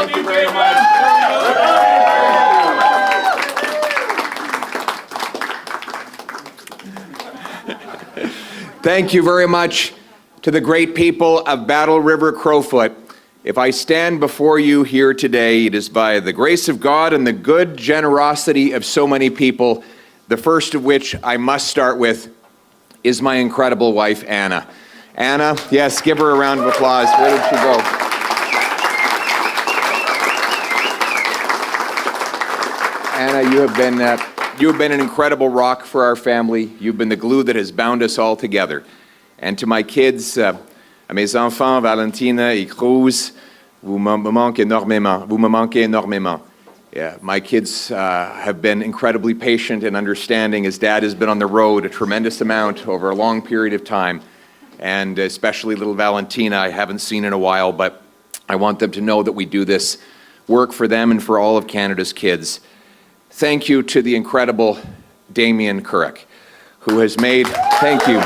Thank you very much. Thank you very much to the great people of Battle River-Crowfoot. If I stand before you here today, it is by the grace of God and the good generosity of so many people, the first of which I must start with is my incredible wife, Anna. Anna, yes, give her a round of applause. Where did she go? Anna, you have been an incredible rock for our family. You've been the glue that has bound us all together. And to my kids, à mes enfants, Valentina et Cruz, vous me manquez énormément. Vous me manquez énormément. Yeah, my kids have been incredibly patient and understanding as Dad has been on the road a tremendous amount over a long period of time. And especially little Valentina, I haven't seen in a while, but I want them to know that we do this work for them and for all of Canada's kids. Thank you to the incredible Damien Couric, who has made, thank you.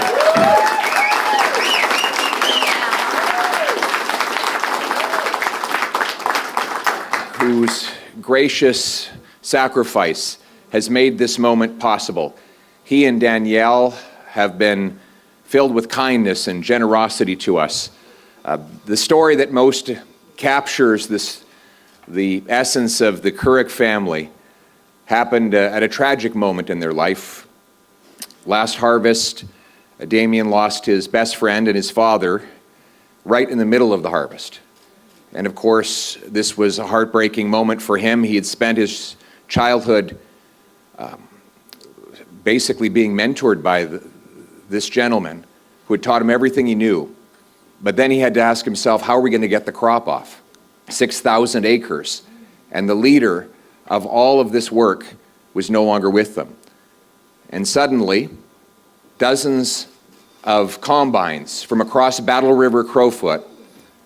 Whose gracious sacrifice has made this moment possible. He and Danielle have been filled with kindness and generosity to us. The story that most captures the essence of the Couric family happened at a tragic moment in their life. Last harvest, Damien lost his best friend and his father right in the middle of the harvest. And of course, this was a heartbreaking moment for him. He had spent his childhood basically being mentored by this gentleman who had taught him everything he knew. But then he had to ask himself, how are we going to get the crop off? 6,000 acres. And the leader of all of this work was no longer with them. And suddenly, dozens of combines from across Battle River-Crowfoot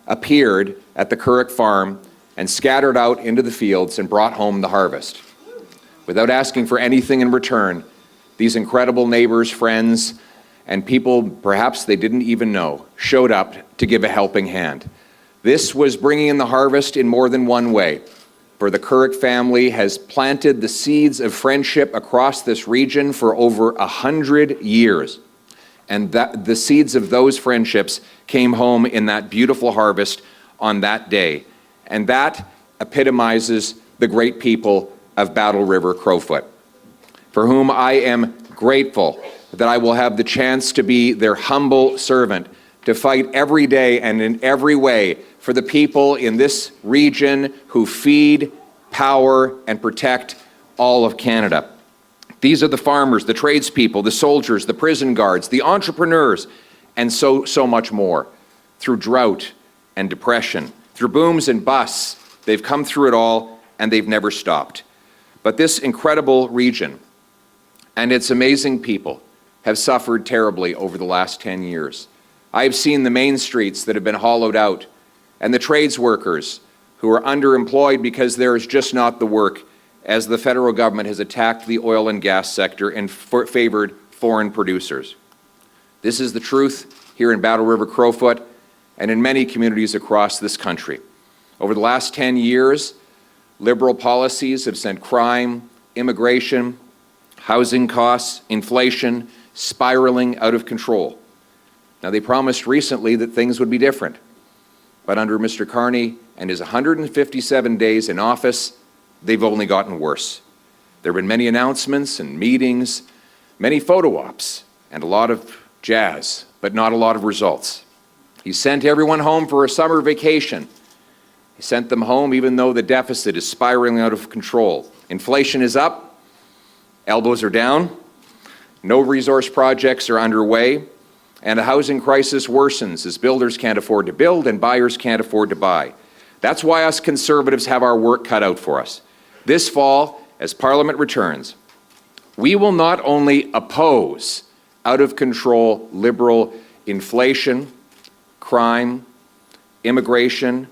appeared at the Couric farm and scattered out into the fields and brought home the harvest. Without asking for anything in return, these incredible neighbors, friends, and people perhaps they didn't even know showed up to give a helping hand. This was bringing in the harvest in more than one way. For the Couric family has planted the seeds of friendship across this region for over 100 years. And the seeds of those friendships came home in that beautiful harvest on that day. And that epitomizes the great people of Battle River-Crowfoot, for whom I am grateful that I will have the chance to be their humble servant, to fight every day and in every way for the people in this region who feed, power, and protect all of Canada. These are the farmers, the tradespeople, the soldiers, the prison guards, the entrepreneurs, and so much more. Through drought and depression, through booms and busts, they've come through it all and they've never stopped. But this incredible region and its amazing people have suffered terribly over the last 10 years. I've seen the main streets that have been hollowed out and the trades workers who are underemployed because there is just not the work as the federal government has attacked the oil and gas sector and favored foreign producers. This is the truth here in Battle River-Crowfoot and in many communities across this country. Over the last 10 years, Liberal policies have sent crime, immigration, housing costs, inflation spiraling out of control. Now, they promised recently that things would be different, but under Mr. Carney and his 157 days in office, they've only gotten worse. There have been many announcements and meetings, many photo ops, and a lot of jazz, but not a lot of results. He sent everyone home for a summer vacation. He sent them home even though the deficit is spiraling out of control. Inflation is up, elbows are down, no resource projects are underway, and the housing crisis worsens as builders can't afford to build and buyers can't afford to buy. That's why us Conservatives have our work cut out for us. This fall, as Parliament returns, we will not only oppose out-of-control Liberal inflation, crime, immigration,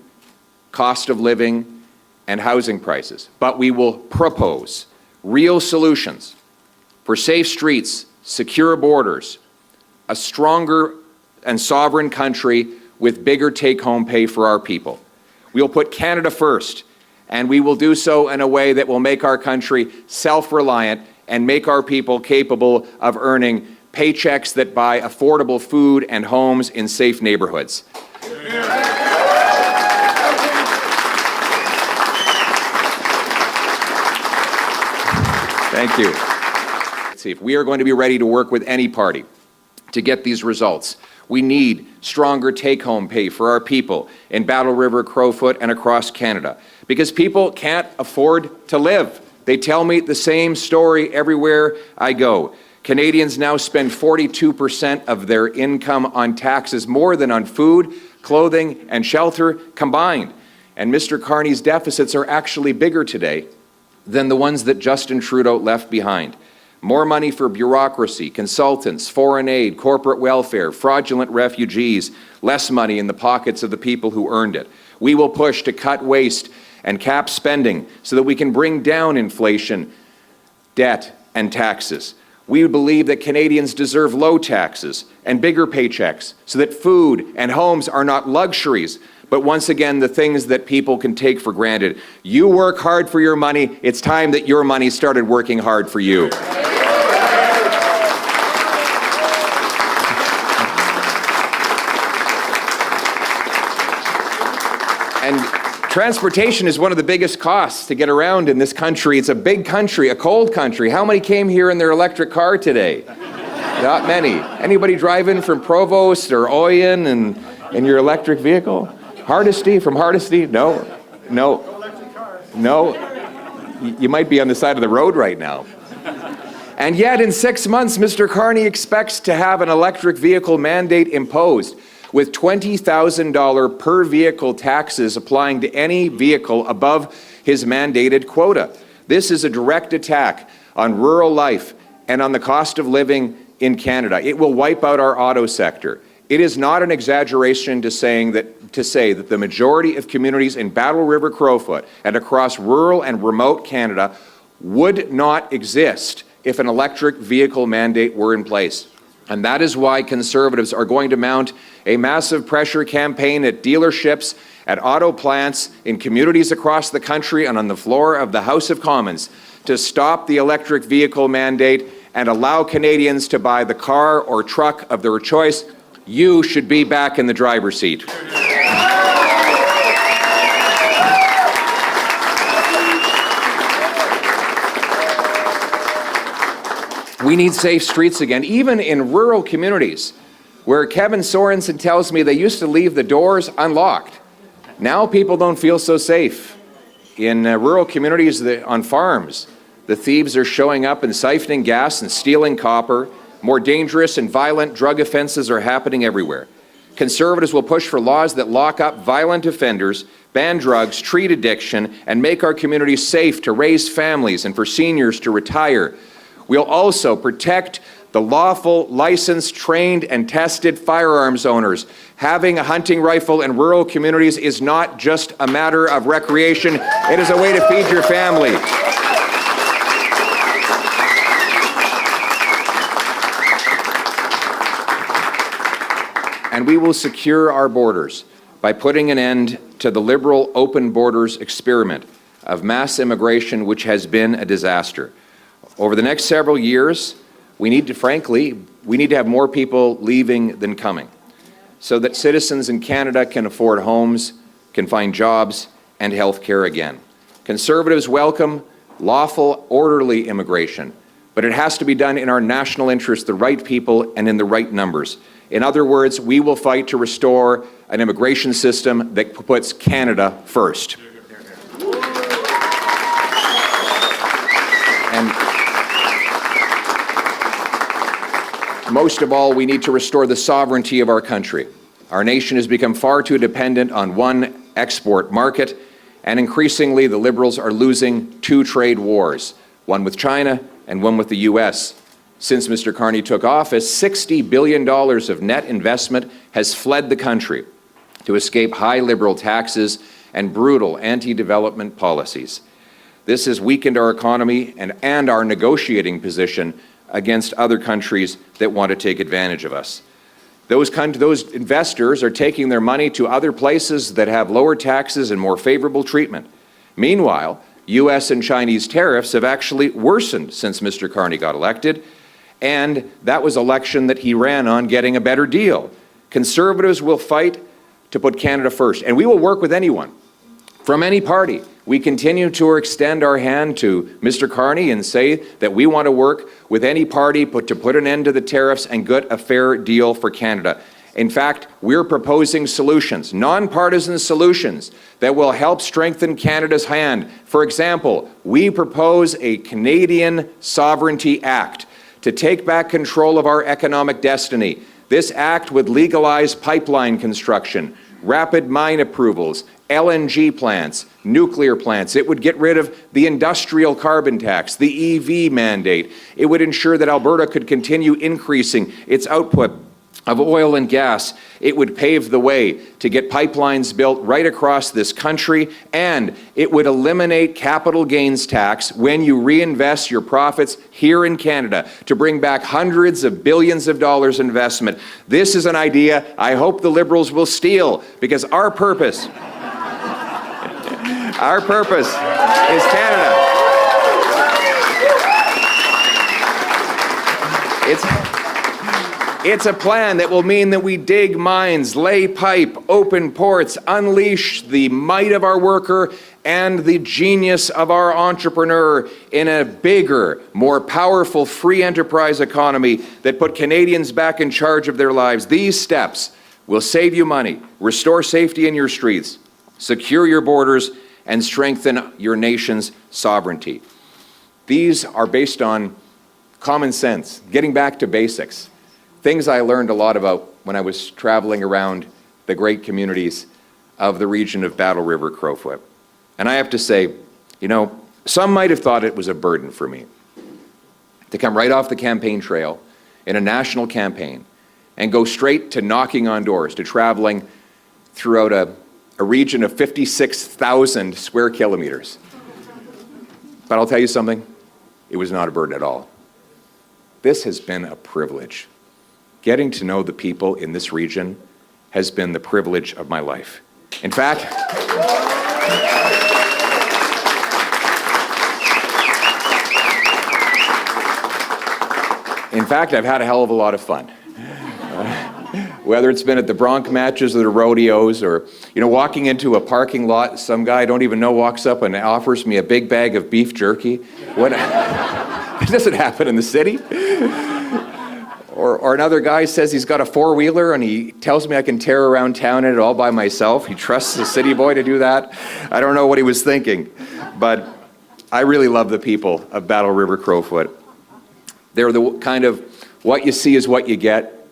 cost of living, and housing prices, but we will propose real solutions for safe streets, secure borders, a stronger and sovereign country with bigger take-home pay for our people. We'll put Canada first and we will do so in a way that will make our country self-reliant and make our people capable of earning paychecks that buy affordable food and homes in safe neighborhoods. Thank you. Let's see, if we are going to be ready to work with any party to get these results, we need stronger take-home pay for our people in Battle River-Crowfoot and across Canada, because people can't afford to live. They tell me the same story everywhere I go. Canadians now spend 42% of their income on taxes, more than on food, clothing, and shelter combined. And Mr. Carney's deficits are actually bigger today than the ones that Justin Trudeau left behind. More money for bureaucracy, consultants, foreign aid, corporate welfare, fraudulent refugees, less money in the pockets of the people who earned it. We will push to cut waste and cap spending so that we can bring down inflation, debt, and taxes. We believe that Canadians deserve low taxes and bigger paychecks so that food and homes are not luxuries, but once again, the things that people can take for granted. You work hard for your money. It's time that your money started working hard for you. And transportation is one of the biggest costs to get around in this country. It's a big country, a cold country. How many came here in their electric car today? Not many. Anybody driving from Provost or Oyen and in your electric vehicle? Hardisty, from Hardisty? No. You might be on the side of the road right now. And yet in 6 months, Mr. Carney expects to have an electric vehicle mandate imposed, with $20,000 per vehicle taxes applying to any vehicle above his mandated quota. This is a direct attack on rural life and on the cost of living in Canada. It will wipe out our auto sector. It is not an exaggeration to say that the majority of communities in Battle River-Crowfoot and across rural and remote Canada would not exist if an electric vehicle mandate were in place. And that is why Conservatives are going to mount a massive pressure campaign at dealerships, at auto plants, in communities across the country and on the floor of the House of Commons to stop the electric vehicle mandate and allow Canadians to buy the car or truck of their choice. You should be back in the driver's seat. We need safe streets again, even in rural communities where Kevin Sorensen tells me they used to leave the doors unlocked. Now people don't feel so safe. In rural communities on farms, the thieves are showing up and siphoning gas and stealing copper. More dangerous and violent drug offenses are happening everywhere. Conservatives will push for laws that lock up violent offenders, ban drugs, treat addiction, and make our communities safe to raise families and for seniors to retire. We'll also protect the lawful, licensed, trained, and tested firearms owners. Having a hunting rifle in rural communities is not just a matter of recreation. It is a way to feed your family. And we will secure our borders by putting an end to the Liberal open borders experiment of mass immigration, which has been a disaster. Over the next several years, we need to have more people leaving than coming, so that citizens in Canada can afford homes, can find jobs, and health care again. Conservatives welcome lawful, orderly immigration, but it has to be done in our national interest, the right people, and in the right numbers. In other words, we will fight to restore an immigration system that puts Canada first. And most of all, we need to restore the sovereignty of our country. Our nation has become far too dependent on one export market, and increasingly the Liberals are losing two trade wars, one with China and one with the US. Since Mr. Carney took office, $60 billion of net investment has fled the country to escape high Liberal taxes and brutal anti-development policies. This has weakened our economy and our negotiating position against other countries that want to take advantage of us. Those investors are taking their money to other places that have lower taxes and more favorable treatment. Meanwhile, US and Chinese tariffs have actually worsened since Mr. Carney got elected, and that was an election that he ran on getting a better deal. Conservatives will fight to put Canada first, and we will work with anyone from any party. We continue to extend our hand to Mr. Carney and say that we want to work with any party to put an end to the tariffs and get a fair deal for Canada. In fact, we're proposing solutions, nonpartisan solutions, that will help strengthen Canada's hand. For example, we propose a Canadian Sovereignty Act to take back control of our economic destiny. This act would legalize pipeline construction, rapid mine approvals, LNG plants, nuclear plants. It would get rid of the industrial carbon tax, the EV mandate. It would ensure that Alberta could continue increasing its output of oil and gas. It would pave the way to get pipelines built right across this country, and it would eliminate capital gains tax when you reinvest your profits here in Canada to bring back hundreds of billions of dollars investment. This is an idea I hope the Liberals will steal, because our purpose is Canada. It's a plan that will mean that we dig mines, lay pipe, open ports, unleash the might of our worker and the genius of our entrepreneur in a bigger, more powerful free enterprise economy that put Canadians back in charge of their lives. These steps will save you money, restore safety in your streets, secure your borders, and strengthen your nation's sovereignty. These are based on common sense, getting back to basics. Things I learned a lot about when I was traveling around the great communities of the region of Battle River-Crowfoot. And I have to say, some might have thought it was a burden for me to come right off the campaign trail in a national campaign and go straight to knocking on doors, to traveling throughout a region of 56,000 square kilometers. But I'll tell you something, it was not a burden at all. This has been a privilege. Getting to know the people in this region has been the privilege of my life. In fact, I've had a hell of a lot of fun. Whether it's been at the bronc matches or the rodeos, or walking into a parking lot, some guy I don't even know walks up and offers me a big bag of beef jerky. What? It doesn't happen in the city. Or another guy says he's got a four-wheeler and he tells me I can tear around town in it all by myself. He trusts a city boy to do that. I don't know what he was thinking, but I really love the people of Battle River-Crowfoot. They're the kind of what you see is what you get.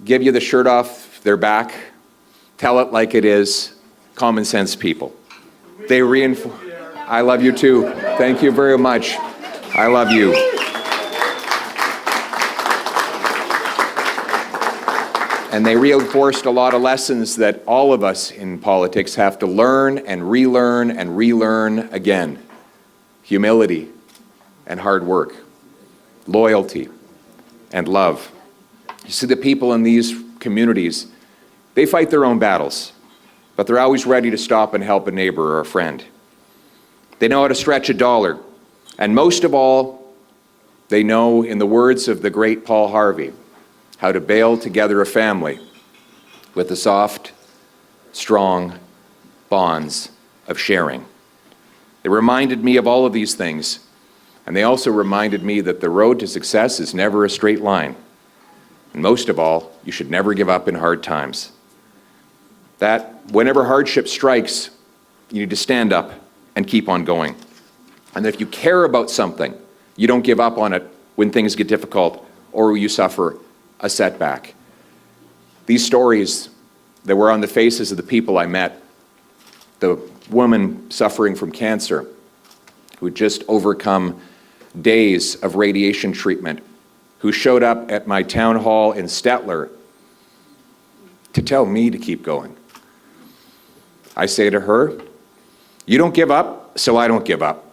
Give you the shirt off their back. Tell it like it is. Common sense people. They reinforce. I love you too. Thank you very much. I love you. And they reinforced a lot of lessons that all of us in politics have to learn and relearn again. Humility and hard work, loyalty and love. You see, the people in these communities, they fight their own battles, but they're always ready to stop and help a neighbor or a friend. They know how to stretch a dollar, and most of all, they know, in the words of the great Paul Harvey, how to bail together a family with the soft, strong bonds of sharing. They reminded me of all of these things, and they also reminded me that the road to success is never a straight line. And most of all, you should never give up in hard times. That whenever hardship strikes, you need to stand up and keep on going. And if you care about something, you don't give up on it when things get difficult or you suffer a setback. These stories that were on the faces of the people I met, the woman suffering from cancer who had just overcome days of radiation treatment, who showed up at my town hall in Stettler to tell me to keep going. I say to her, you don't give up, so I don't give up.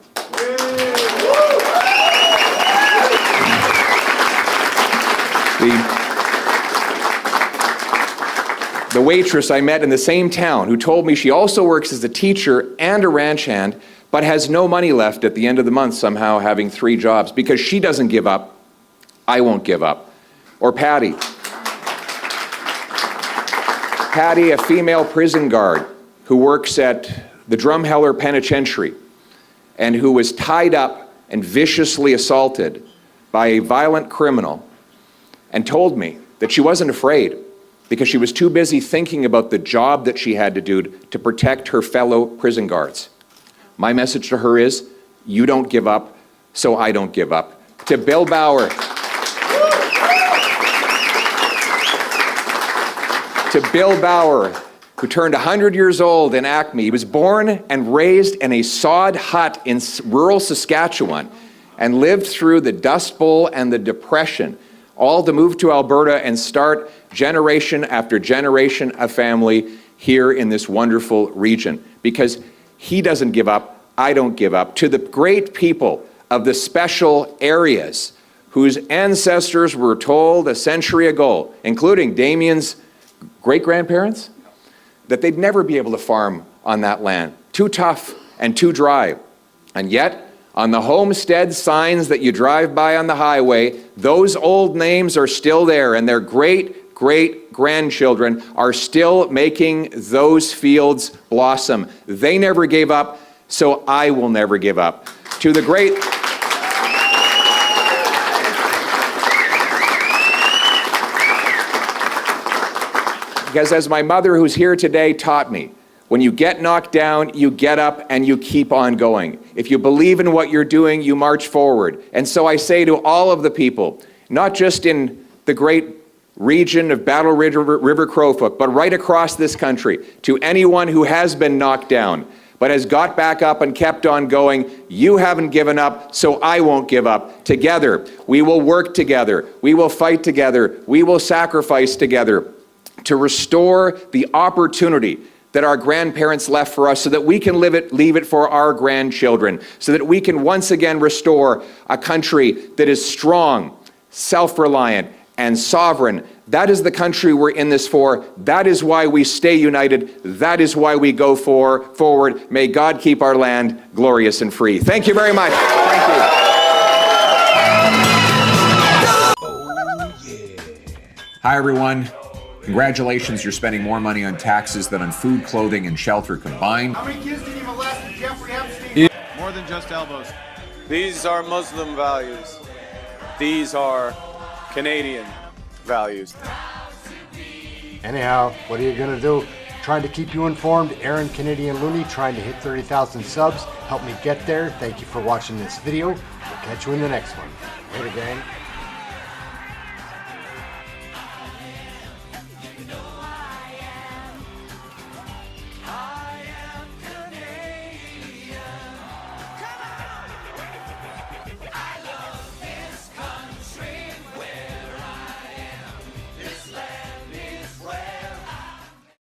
the waitress I met in the same town, who told me she also works as a teacher and a ranch hand, but has no money left at the end of the month, somehow having 3 jobs. Because she doesn't give up, I won't give up. Or Patty. Patty, a female prison guard who works at the Drumheller Penitentiary and who was tied up and viciously assaulted by a violent criminal, and told me that she wasn't afraid because she was too busy thinking about the job that she had to do to protect her fellow prison guards. My message to her is, you don't give up, so I don't give up. To Bill Bauer, who turned 100 years old in Acme. He was born and raised in a sod hut in rural Saskatchewan and lived through the Dust Bowl and the Depression, all to move to Alberta and start generation after generation of family here in this wonderful region. Because he doesn't give up, I don't give up. To the great people of the special areas whose ancestors were told a century ago, including Damien's great-grandparents, that they'd never be able to farm on that land. Too tough and too dry. And yet, on the homestead signs that you drive by on the highway, those old names are still there, and their great-great-grandchildren are still making those fields blossom. They never gave up, so I will never give up. To the great... Because as my mother, who's here today, taught me, when you get knocked down, you get up and you keep on going. If you believe in what you're doing, you march forward. And so I say to all of the people, not just in the great region of Battle River-Crowfoot, but right across this country, to anyone who has been knocked down, but has got back up and kept on going, you haven't given up, so I won't give up. Together, we will work together. We will fight together. We will sacrifice together to restore the opportunity that our grandparents left for us so that we can leave it for our grandchildren, so that we can once again restore a country that is strong, self-reliant, and sovereign. That is the country we're in this for. That is why we stay united. That is why we go forward. May God keep our land glorious and free. Thank you very much. Thank you. Hi, everyone. Congratulations, you're spending more money on taxes than on food, clothing, and shelter combined. How many kids did you molest Jeffrey Epstein? More than just elbows. These are Muslim values. These are Canadian values. Anyhow, what are you going to do? Trying to keep you informed. Aaron Canadian Looney trying to hit 30,000 subs. Help me get there. Thank you for watching this video. We'll catch you in the next one. Later, gang.